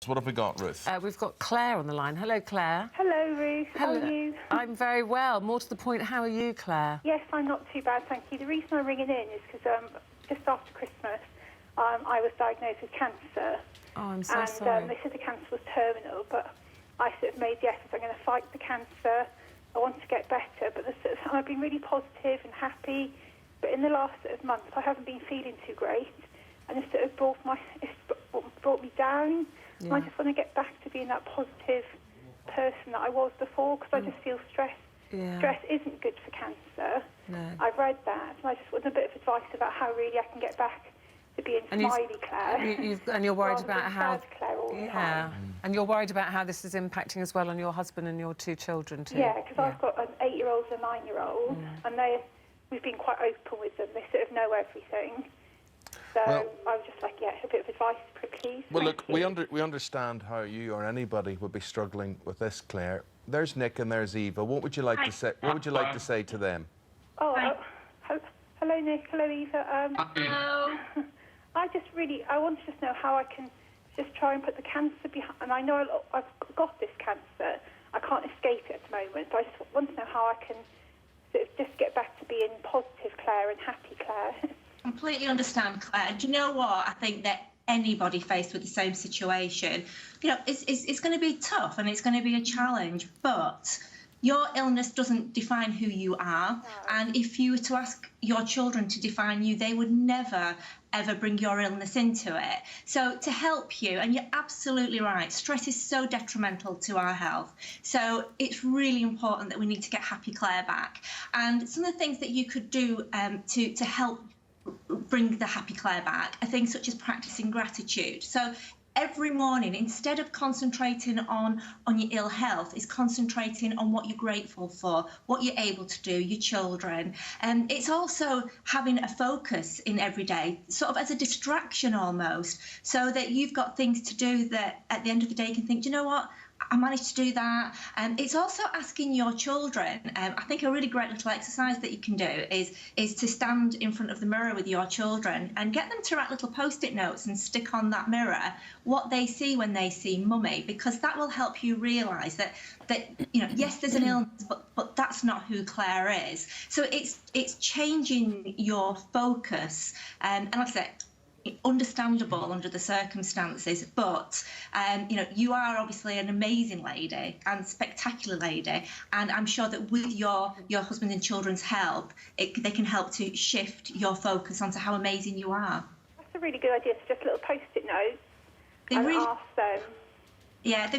What have we got, Ruth? We've got Claire on the line. Hello, Claire. Hello, Ruth. Hello. How are you? I'm very well. More to the point, how are you, Claire? Yes, I'm not too bad, thank you. The reason I'm ringing in is because just after Christmas, I was diagnosed with cancer. Oh, I'm so sorry. They said the cancer was terminal, but I sort of made the effort. I'm going to fight the cancer. I want to get better, but I've been really positive and happy. But in the last month, I haven't been feeling too great, and it's sort of brought me down. Yeah. I just want to get back to being that positive person that I was before, because I just feel stressed. Yeah. Stress isn't good for cancer. No. I've read that, and I just want a bit of advice about how really I can get back to being smiley Claire. And you're worried about how... sad Claire all the time. And you're worried about how this is impacting as well on your husband and your 2 children too. Yeah, because I've got an 8-year-old and a 9-year-old, and we've been quite open with them. They sort of know everything. So I was just like, a bit of advice, please. Well, look, we understand how you or anybody would be struggling with this, Claire. There's Nick and there's Eva. What would you like to say? What would you like to say to them? Hello, Nick. Hello, Eva. Hello. I want to just know how I can just try and put the cancer behind. And I know I've got this cancer. I can't escape it at the moment. But I just want to know how I can sort of just get back to being positive Claire and happy Claire. Completely understand, Claire. Do you know what? I think that anybody faced with the same situation, it's going to be tough and it's going to be a challenge, but your illness doesn't define who you are. No. And if you were to ask your children to define you, they would never, ever bring your illness into it. So to help you, and you're absolutely right, stress is so detrimental to our health. So it's really important that we need to get happy Claire back. And some of the things that you could do to help bring the happy Claire back are things such as practicing gratitude. So every morning, instead of concentrating on your ill health, is concentrating on what you're grateful for, what you're able to do, your children. And it's also having a focus in every day, sort of as a distraction almost, so that you've got things to do that at the end of the day you can think, do you know what? I managed to do that. It's also asking your children. I think a really great little exercise that you can do is to stand in front of the mirror with your children and get them to write little post-it notes and stick on that mirror what they see when they see mummy, because that will help you realise that yes, there's an illness, but that's not who Claire is. So it's changing your focus, and like I said, understandable under the circumstances, but you are obviously an amazing lady and spectacular lady, and I'm sure that with your husband and children's help, they can help to shift your focus onto how amazing you are. That's a really good idea, to just little post-it notes and ask them. Yeah,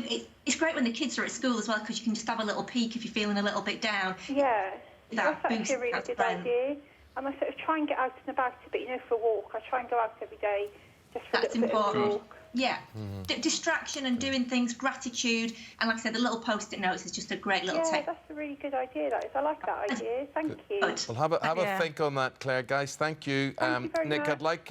it's great when the kids are at school as well, because you can just have a little peek if you're feeling a little bit down. Yeah, that's actually a really good idea. And I sort of try and get out and about a bit, for a walk. I try and go out every day just for a little bit of a walk. Yeah. Distraction and doing things, gratitude, and like I said, the little post-it notes is just a great little tip. Yeah, that's a really good idea, that is. I like that idea. Thank you. Well, have a think on that, Claire. Guys, thank you. Thank you very Nick, much. I'd like